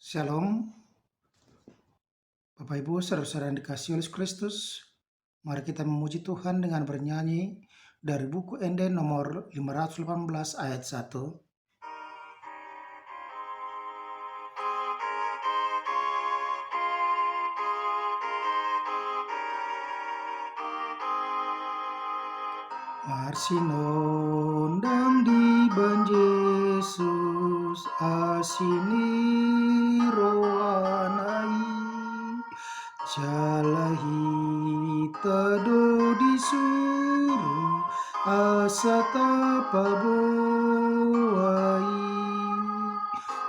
Shalom, Bapak Ibu, saudara-saudara yang dikasihi oleh Kristus. Mari kita memuji Tuhan dengan bernyanyi dari buku Ende nomor 518 ayat 1. Marsinondang di ban Yesus asini rohanai jalahi tado disuruh asa tapaboai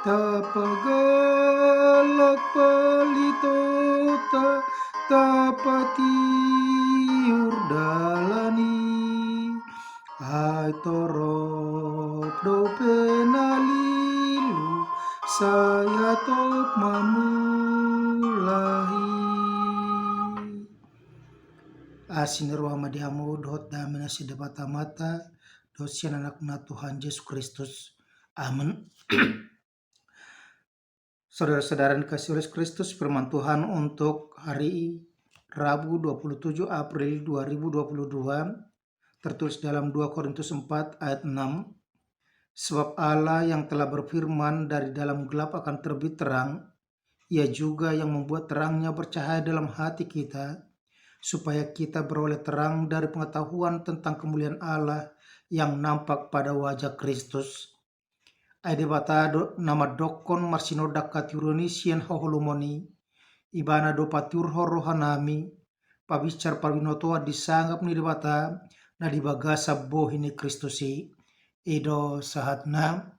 tapagalak palitota tapatiur dalani ai torop do penalilu saya top mamulahi asin roha madiamu dot damina sidebata mata dosian anak Tuhan Yesus Kristus. Amin. Saudara-saudara yang dikasihi oleh Kristus, firman Tuhan untuk hari Rabu 27 April 2022 tertulis dalam 2 Korintus 4 ayat 6. Sebab Allah yang telah berfirman dari dalam gelap akan terbit terang, Ia juga yang membuat terangnya bercahaya dalam hati kita, supaya kita beroleh terang dari pengetahuan tentang kemuliaan Allah yang nampak pada wajah Kristus. Aide bata nama dokon marsinoda katiuronisian hoholomoni, ibana do patur horohanami, pabicar parwinotoa disanggap ni debata, na dibagasa bohini Kristusi. Edo sahatna,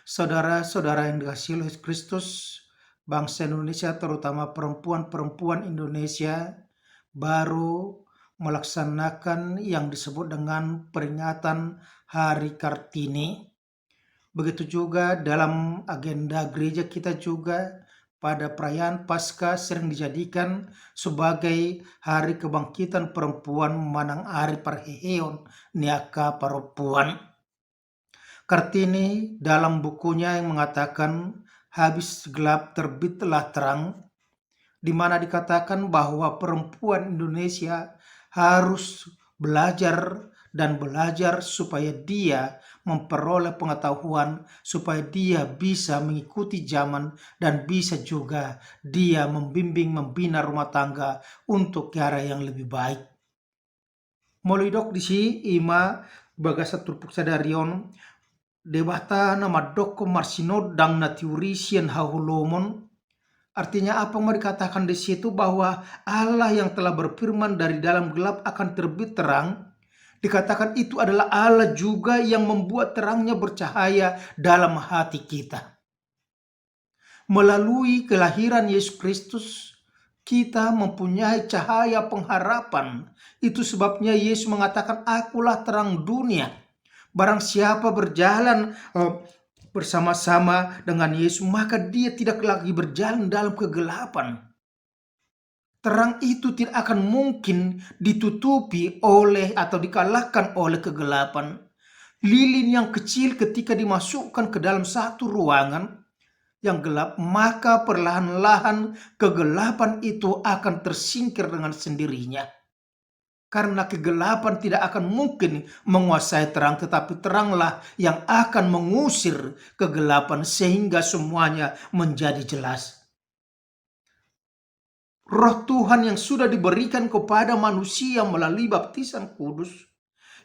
saudara-saudara yang dikasihi oleh Kristus, bangsa Indonesia terutama perempuan-perempuan Indonesia baru melaksanakan yang disebut dengan peringatan Hari Kartini. Begitu juga dalam agenda gereja kita juga pada perayaan Paskah sering dijadikan sebagai hari kebangkitan perempuan manang hari parheheon niaka perempuan. Kartini dalam bukunya yang mengatakan habis gelap terbitlah terang, di mana dikatakan bahwa perempuan Indonesia harus belajar dan belajar supaya dia memperoleh pengetahuan, supaya dia bisa mengikuti zaman dan bisa juga dia membimbing membina rumah tangga untuk ke arah yang lebih baik. Molidok di si ima bagasa turpuk sadarion debata nama doko marsinod dang natiurisian hahulomon. Artinya apa mau dikatakan di situ bahwa Allah yang telah berfirman dari dalam gelap akan terbit terang, dikatakan itu adalah Allah juga yang membuat terangnya bercahaya dalam hati kita. Melalui kelahiran Yesus Kristus, kita mempunyai cahaya pengharapan. Itu sebabnya Yesus mengatakan, "Akulah terang dunia. Barang siapa berjalan bersama-sama dengan Yesus, maka dia tidak lagi berjalan dalam kegelapan." Terang itu tidak akan mungkin ditutupi oleh atau dikalahkan oleh kegelapan. Lilin yang kecil ketika dimasukkan ke dalam satu ruangan yang gelap, maka perlahan-lahan kegelapan itu akan tersingkir dengan sendirinya. Karena kegelapan tidak akan mungkin menguasai terang, tetapi teranglah yang akan mengusir kegelapan sehingga semuanya menjadi jelas. Roh Tuhan yang sudah diberikan kepada manusia melalui baptisan kudus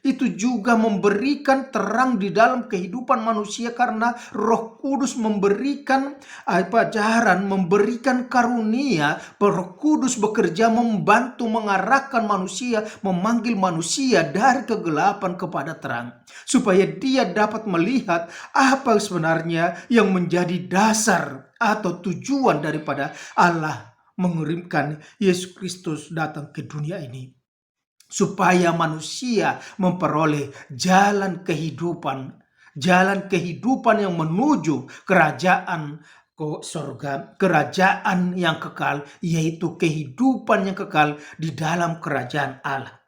itu juga memberikan terang di dalam kehidupan manusia, karena Roh Kudus memberikan ajaran, memberikan karunia. Roh Kudus bekerja membantu mengarahkan manusia, memanggil manusia dari kegelapan kepada terang, supaya dia dapat melihat apa sebenarnya yang menjadi dasar atau tujuan daripada Allah mengirimkan Yesus Kristus datang ke dunia ini, supaya manusia memperoleh jalan kehidupan yang menuju kerajaan surga, kerajaan yang kekal, yaitu kehidupan yang kekal di dalam kerajaan Allah.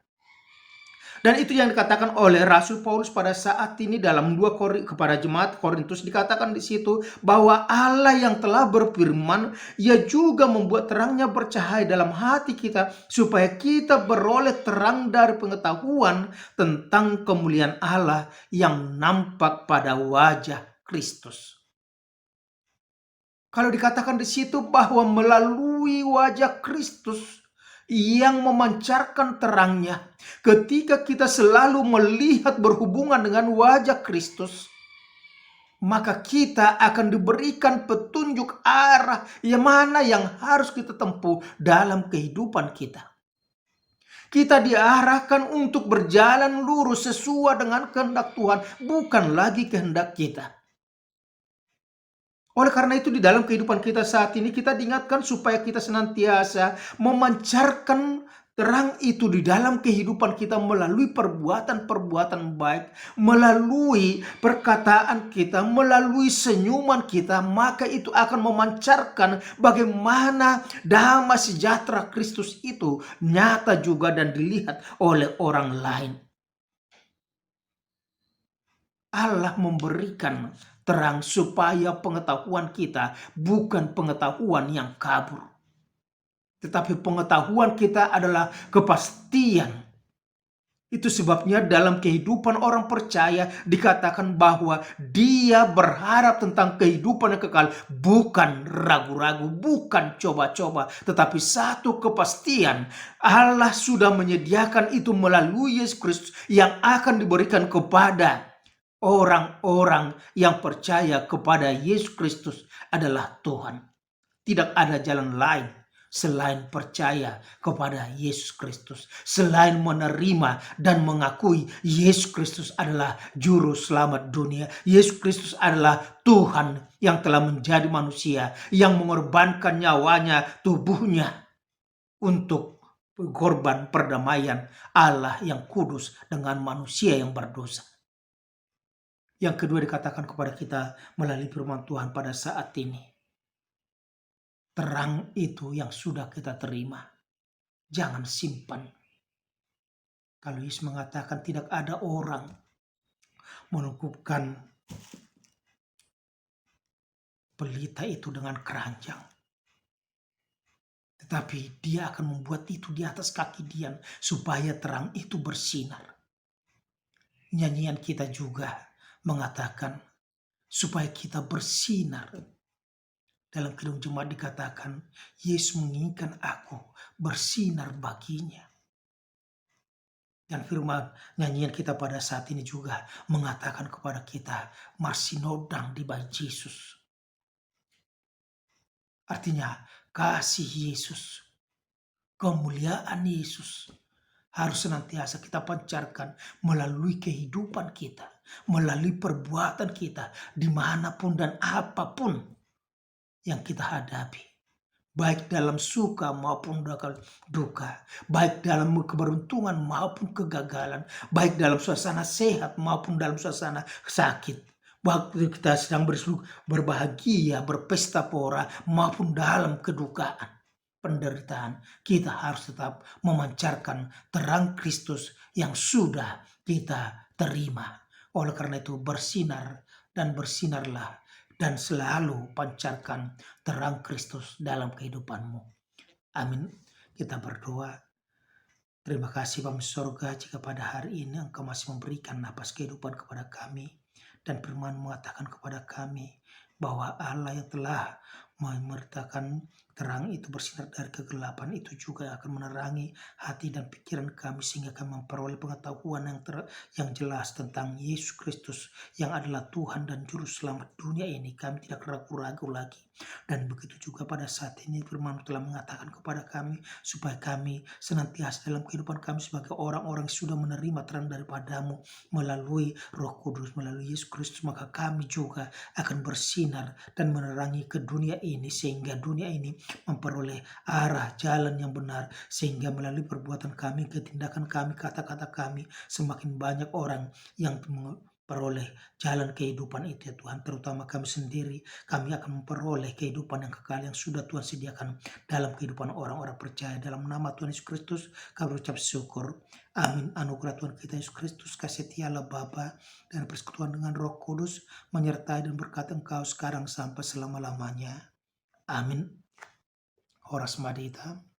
Dan itu yang dikatakan oleh Rasul Paulus pada saat ini dalam 2 kepada jemaat Korintus, dikatakan di situ bahwa Allah yang telah berfirman, Ia juga membuat terangnya bercahaya dalam hati kita supaya kita beroleh terang dari pengetahuan tentang kemuliaan Allah yang nampak pada wajah Kristus. Kalau dikatakan di situ bahwa melalui wajah Kristus yang memancarkan terangnya, ketika kita selalu melihat berhubungan dengan wajah Kristus, maka kita akan diberikan petunjuk arah yang mana yang harus kita tempuh dalam kehidupan kita. Kita diarahkan untuk berjalan lurus sesuai dengan kehendak Tuhan, bukan lagi kehendak kita. Oleh karena itu di dalam kehidupan kita saat ini kita diingatkan supaya kita senantiasa memancarkan terang itu di dalam kehidupan kita melalui perbuatan-perbuatan baik, melalui perkataan kita, melalui senyuman kita, maka itu akan memancarkan bagaimana damai sejahtera Kristus itu nyata juga dan dilihat oleh orang lain. Allah memberikan terang supaya pengetahuan kita bukan pengetahuan yang kabur, tetapi pengetahuan kita adalah kepastian. Itu sebabnya dalam kehidupan orang percaya dikatakan bahwa dia berharap tentang kehidupan yang kekal, bukan ragu-ragu, bukan coba-coba, tetapi satu kepastian. Allah sudah menyediakan itu melalui Yesus Kristus yang akan diberikan kepada orang-orang yang percaya kepada Yesus Kristus adalah Tuhan. Tidak ada jalan lain selain percaya kepada Yesus Kristus, selain menerima dan mengakui Yesus Kristus adalah juru selamat dunia. Yesus Kristus adalah Tuhan yang telah menjadi manusia, yang mengorbankan nyawanya, tubuhnya untuk korban perdamaian Allah yang kudus dengan manusia yang berdosa. Yang kedua dikatakan kepada kita melalui firman Tuhan pada saat ini. Terang itu yang sudah kita terima, jangan simpan. Kalau Yesus mengatakan tidak ada orang menukupkan pelita itu dengan keranjang, tetapi dia akan membuat itu di atas kaki Dian supaya terang itu bersinar. Nyanyian kita juga mengatakan supaya kita bersinar. Dalam Kidung Jemaat dikatakan, Yesus menginginkan aku bersinar baginya. Dan firman nyanyian kita pada saat ini juga mengatakan kepada kita, marsinodang di bait Yesus. Artinya, kasih Yesus, kemuliaan Yesus harus senantiasa kita pancarkan melalui kehidupan kita, melalui perbuatan kita, dimanapun dan apapun yang kita hadapi, baik dalam suka maupun duka, baik dalam keberuntungan maupun kegagalan, baik dalam suasana sehat maupun dalam suasana sakit, waktu kita sedang berbahagia, berpesta pora maupun dalam kedukaan, penderitaan, kita harus tetap memancarkan terang Kristus yang sudah kita terima. Oleh karena itu bersinar dan bersinarlah dan selalu pancarkan terang Kristus dalam kehidupanmu. Amin. Kita berdoa. Terima kasih Bapa Sorga jika pada hari ini Engkau masih memberikan napas kehidupan kepada kami. Dan firman mengatakan kepada kami bahwa Allah yang telah memerintahkan terang itu bersinar dari kegelapan itu juga akan menerangi hati dan pikiran kami sehingga kami memperoleh pengetahuan yang jelas tentang Yesus Kristus yang adalah Tuhan dan Juru Selamat dunia ini. Kami tidak ragu-ragu lagi. Dan begitu juga pada saat ini firman telah mengatakan kepada kami supaya kami senantiasa dalam kehidupan kami sebagai orang-orang yang sudah menerima terang daripadamu melalui Roh Kudus, melalui Yesus Kristus, maka kami juga akan bersinar dan menerangi ke dunia ini sehingga dunia ini memperoleh arah jalan yang benar, sehingga melalui perbuatan kami, ketindakan kami, kata-kata kami, semakin banyak orang yang peroleh jalan kehidupan itu ya Tuhan, terutama kami sendiri, kami akan memperoleh kehidupan yang kekal yang sudah Tuhan sediakan dalam kehidupan orang-orang percaya. Dalam nama Tuhan Yesus Kristus kami ucap syukur. Amin. Anugerah Tuhan kita Yesus Kristus, kasih setia Allah Bapa, dan persekutuan dengan Roh Kudus menyertai dan berkati engkau sekarang sampai selama-lamanya. Amin. Horas Madita.